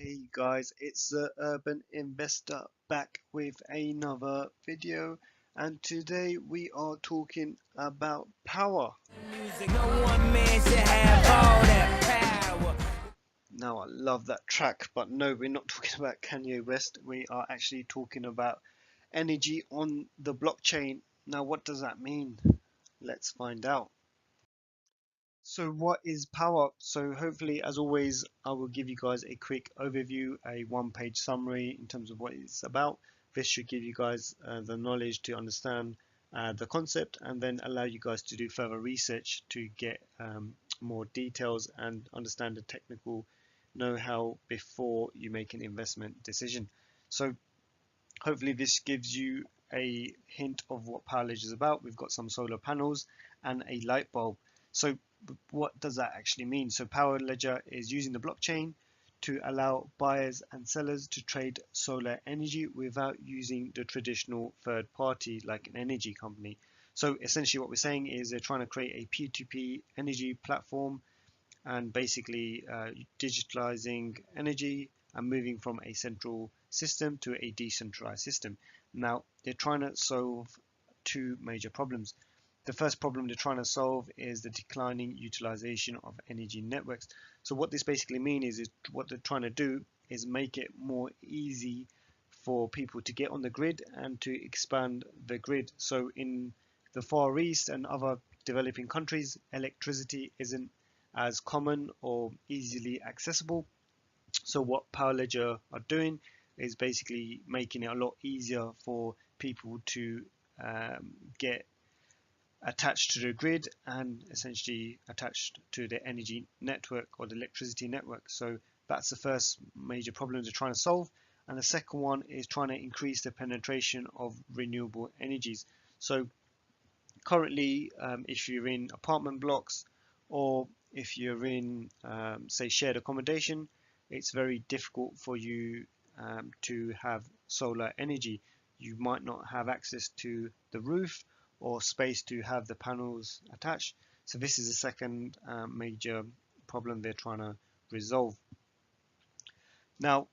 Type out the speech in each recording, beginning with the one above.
Hey guys, it's the Urban Investor back with another video, and today we are talking about power. Now I love that track, but no, we're not talking about Kanye West. We are actually talking about energy on the blockchain. Now what does that mean? Let's find out. So what is power? So hopefully, as always, I will give you guys a quick overview, a one-page summary in terms of what it's about. This should give you guys the knowledge to understand the concept and then allow you guys to do further research to get more details and understand the technical know-how before you make an investment decision. So hopefully this gives you a hint of what Power Ledger is about. We've got some solar panels and a light bulb. So what does that actually mean? So Power Ledger is using the blockchain to allow buyers and sellers to trade solar energy without using the traditional third party like an energy company. So essentially what we're saying is they're trying to create a P2P energy platform and basically digitalizing energy and moving from a central system to a decentralized system. Now, they're trying to solve two major problems. The first problem they're trying to solve is the declining utilization of energy networks. So what this basically means is what they're trying to do is make it more easy for people to get on the grid and to expand the grid. So in the Far East and other developing countries, electricity isn't as common or easily accessible. So what Power Ledger are doing is basically making it a lot easier for people to get attached to the grid and essentially attached to the energy network or the electricity network. So that's the first major problem they're trying to solve. And the second one is trying to increase the penetration of renewable energies. So currently, if you're in apartment blocks or if you're in, say, shared accommodation, it's very difficult for you to have solar energy. You might not have access to the roof or space to have the panels attached. So this is the second major problem they're trying to resolve. Now,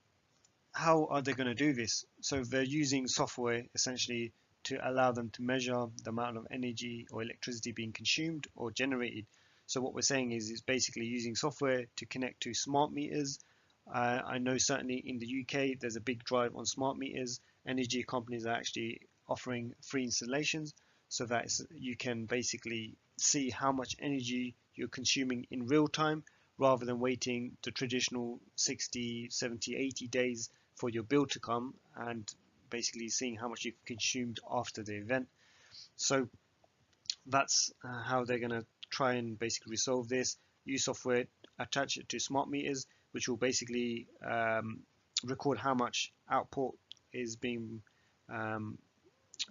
how are they going to do this? So they're using software essentially to allow them to measure the amount of energy or electricity being consumed or generated. So what we're saying is it's basically using software to connect to smart meters. I know certainly in the UK there's a big drive on smart meters. Energy companies are actually offering free installations so that you can basically see how much energy you're consuming in real time rather than waiting the traditional 60, 70, 80 days for your bill to come and basically seeing how much you've consumed after the event. So that's how they're going to try and basically resolve this. Use software, attach it to smart meters, which will basically record how much output is being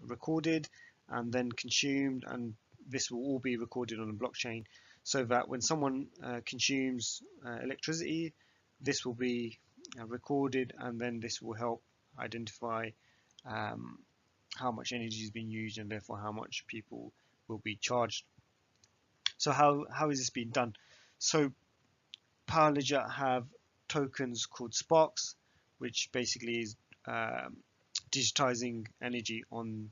recorded and then consumed, and this will all be recorded on a blockchain so that when someone consumes electricity, this will be recorded, and then this will help identify how much energy is being used and therefore how much people will be charged. So how is this being done? So Power Ledger have tokens called Sparks, which basically is digitizing energy on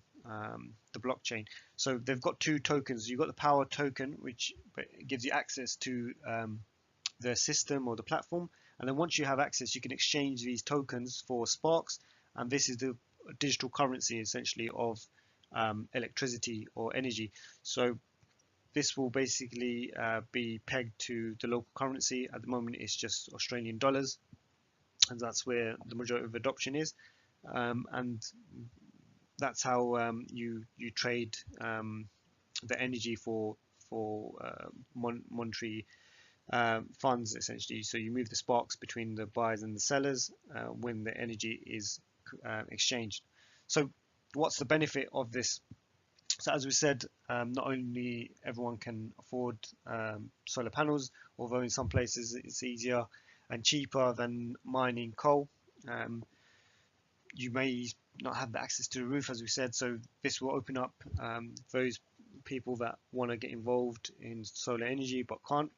the blockchain. So they've got two tokens. You've got the Power token, which gives you access to the system or the platform, and then once you have access, you can exchange these tokens for Sparks, and this is the digital currency essentially of electricity or energy. So this will basically be pegged to the local currency. At the moment, it's just Australian dollars, and that's where the majority of adoption is. And that's how you trade the energy for monetary funds essentially. So you move the sparks between the buyers and the sellers when the energy is exchanged. So what's the benefit of this? So as we said, not only everyone can afford solar panels, although in some places it's easier and cheaper than mining coal. You may not have the access to the roof, as we said, so this will open up those people that want to get involved in solar energy but can't.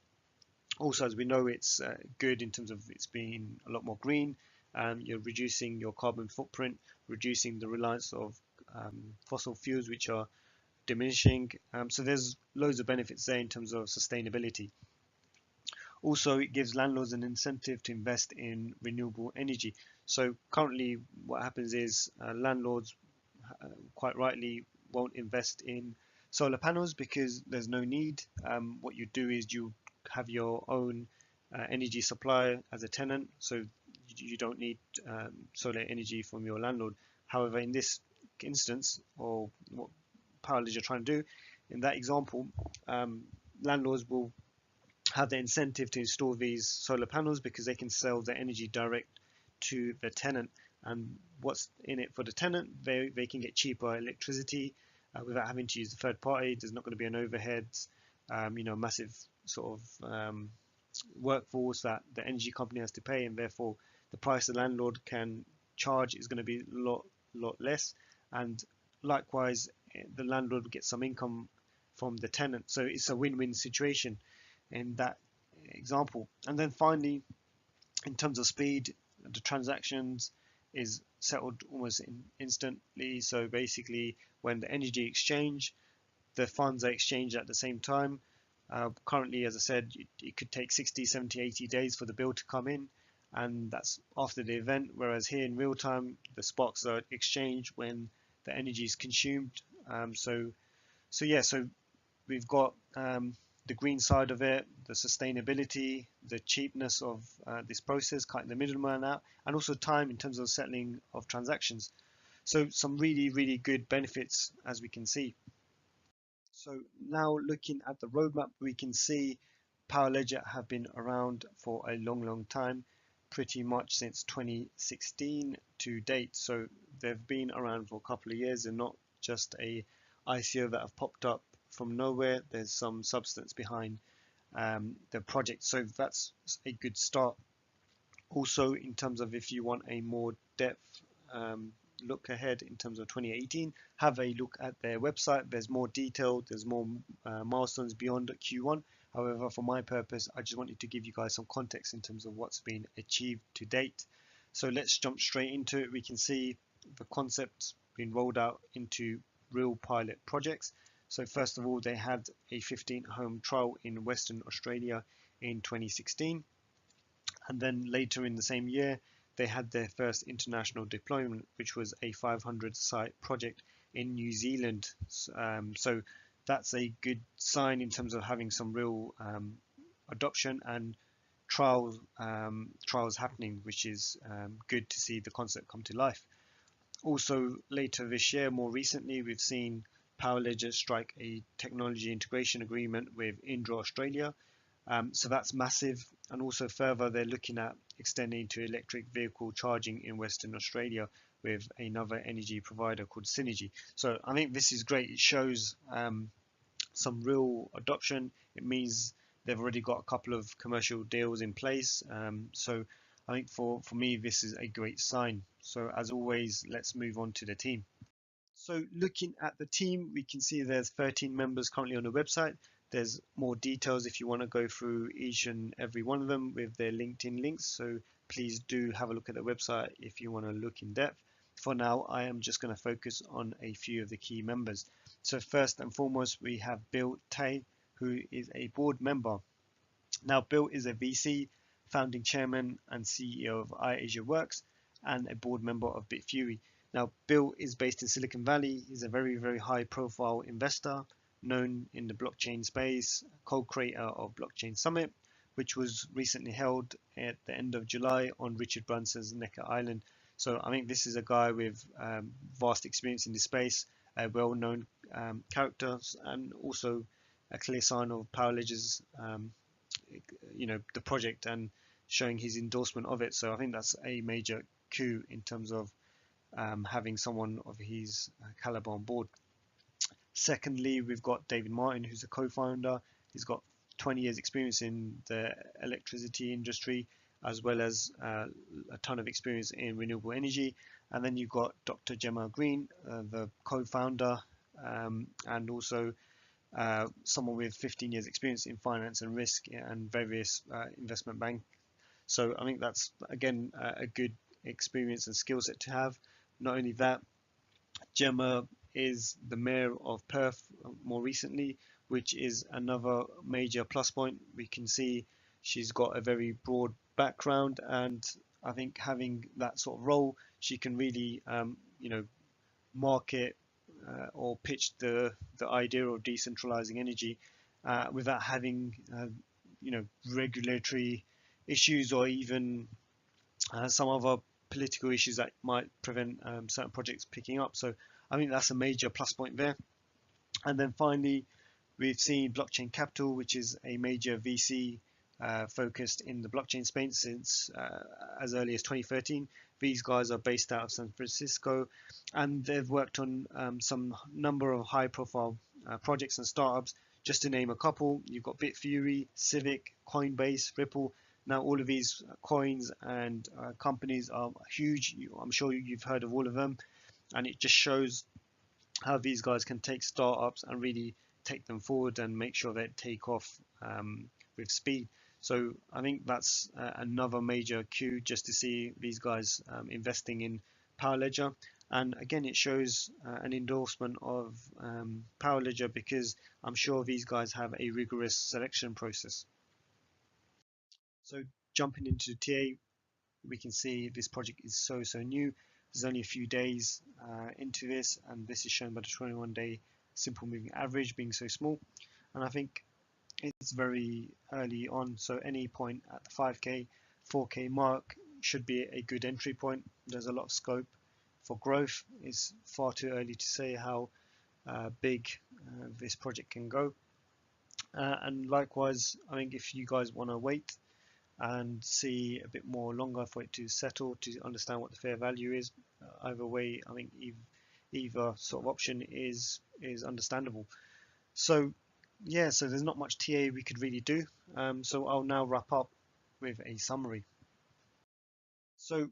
Also, as we know, it's good in terms of it's being a lot more green. You're reducing your carbon footprint, reducing the reliance of fossil fuels, which are diminishing. So there's loads of benefits there in terms of sustainability. Also, it gives landlords an incentive to invest in renewable energy. So currently, what happens is landlords quite rightly won't invest in solar panels because there's no need. What you do is you have your own energy supply as a tenant, so you don't need solar energy from your landlord. However, in this instance, or what PowerLedger are trying to do, in that example, landlords will have the incentive to install these solar panels because they can sell the energy direct to the tenant. And what's in it for the tenant? They can get cheaper electricity without having to use the third party. There's not going to be an overheads, massive sort of workforce that the energy company has to pay, and therefore the price the landlord can charge is going to be a lot less. And likewise, the landlord gets some income from the tenant. So it's a win-win situation in that example. And then finally, in terms of speed, the transactions is settled almost instantly. So basically, when the energy exchange, the funds are exchanged at the same time. Currently, as I said, it could take 60, 70, 80 days for the bill to come in, and that's after the event. Whereas here in real time, the sparks are exchanged when the energy is consumed. So we've got the green side of it, the sustainability, the cheapness of this process, cutting the middleman out, and also time in terms of settling of transactions. So some really, really good benefits as we can see. So now looking at the roadmap, we can see PowerLedger have been around for a long time, pretty much since 2016 to date. So they've been around for a couple of years and not just a ICO that have popped up from nowhere. There's some substance behind the project, so that's a good start. Also, in terms of if you want a more depth look ahead in terms of 2018, have a look at their website. There's more detail, there's more milestones beyond Q1. However, for my purpose, I just wanted to give you guys some context in terms of what's been achieved to date. So let's jump straight into it. We can see the concepts being rolled out into real pilot projects. So first of all, they had a 15-home trial in Western Australia in 2016. And then later in the same year, they had their first international deployment, which was a 500-site project in New Zealand. So that's a good sign in terms of having some real adoption and trials happening, which is good to see the concept come to life. Also, later this year, more recently, we've seen PowerLedger strike a technology integration agreement with Indra Australia. So that's massive. And also further, they're looking at extending to electric vehicle charging in Western Australia with another energy provider called Synergy. So I think this is great. It shows some real adoption. It means they've already got a couple of commercial deals in place. So I think for me, this is a great sign. So as always, let's move on to the team. So looking at the team, we can see there's 13 members currently on the website. There's more details if you want to go through each and every one of them with their LinkedIn links. So please do have a look at the website if you want to look in depth. For now, I am just going to focus on a few of the key members. So first and foremost, we have Bill Tay, who is a board member. Now, Bill is a VC, founding chairman and CEO of iAsia Works, and a board member of Bitfury. Now, Bill is based in Silicon Valley. He's a very, very high-profile investor, known in the blockchain space, co-creator of Blockchain Summit, which was recently held at the end of July on Richard Branson's Necker Island. So I think this is a guy with vast experience in this space, a well-known character, and also a clear sign of PowerLedger's the project and showing his endorsement of it. So I think that's a major coup in terms of having someone of his caliber on board. Secondly, we've got David Martin, who's a co-founder. He's got 20 years experience in the electricity industry, as well as a ton of experience in renewable energy. And then you've got Dr. Gemma Green, the co-founder, and also someone with 15 years experience in finance and risk and various investment bank. So I think that's again a good experience and skill set to have. Not only that, Gemma is the mayor of Perth more recently, which is another major plus point. We can see she's got a very broad background, and I think having that sort of role, she can really, market or pitch the idea of decentralizing energy without having, regulatory issues or even some other political issues that might prevent certain projects picking up. So I think that's a major plus point there. And then finally, we've seen Blockchain Capital, which is a major VC focused in the blockchain space since as early as 2013. These guys are based out of San Francisco, and they've worked on some number of high-profile projects and startups. Just to name a couple, you've got Bitfury, Civic, Coinbase, Ripple. Now, all of these coins and companies are huge. I'm sure you've heard of all of them, and it just shows how these guys can take startups and really take them forward and make sure they take off with speed. So I think that's another major cue just to see these guys investing in Power Ledger. And again, it shows an endorsement of Power Ledger because I'm sure these guys have a rigorous selection process. So jumping into TA, we can see this project is so new. There's only a few days into this, and this is shown by the 21-day simple moving average being so small. And I think it's very early on, so any point at the 5k 4k mark should be a good entry point. There's a lot of scope for growth. It's far too early to say how big this project can go, and likewise I think if you guys want to wait and see a bit more longer for it to settle to understand what the fair value is, either way I think either sort of option is understandable. So yeah, so there's not much TA we could really do. So I'll now wrap up with a summary. So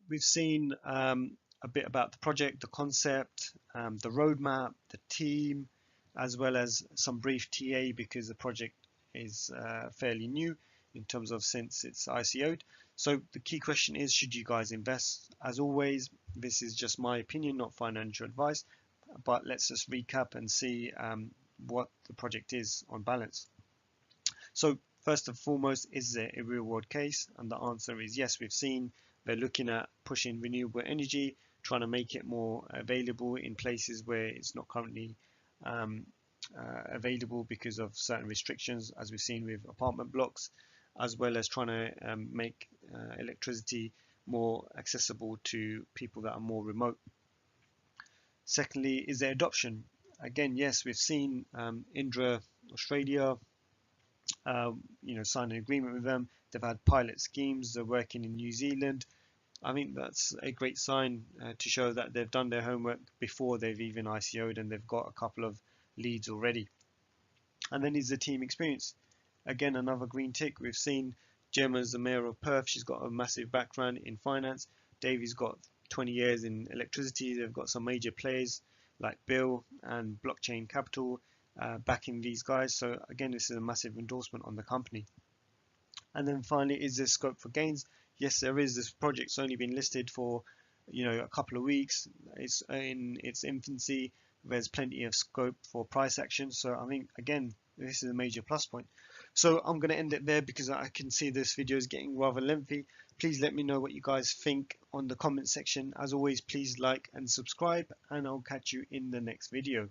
we've seen a bit about the project, the concept, the roadmap, the team, as well as some brief TA because the project is fairly new in terms of since it's ICO'd. So the key question is, should you guys invest? As always, this is just my opinion, not financial advice, but let's just recap and see what the project is on balance. So first and foremost, is there a real world case? And the answer is yes. We've seen they're looking at pushing renewable energy, trying to make it more available in places where it's not currently available because of certain restrictions, as we've seen with apartment blocks, as well as trying to make electricity more accessible to people that are more remote. Secondly, is there adoption? Again, yes, we've seen Indra Australia, sign an agreement with them. They've had pilot schemes. They're working in New Zealand. I think that's a great sign to show that they've done their homework before they've even ICO'd, and they've got a couple of leads already. And then is the team experience. Again, another green tick. We've seen Gemma's the mayor of Perth. She's got a massive background in finance. Davey's got 20 years in electricity. They've got some major players like Bill and Blockchain Capital backing these guys. So again, this is a massive endorsement on the company. And then finally, is there scope for gains? Yes, there is. This project's only been listed for a couple of weeks. It's in its infancy. There's plenty of scope for price action. So I think again, this is a major plus point. So I'm going to end it there because I can see this video is getting rather lengthy. Please let me know what you guys think on the comment section. As always, please like and subscribe, and I'll catch you in the next video.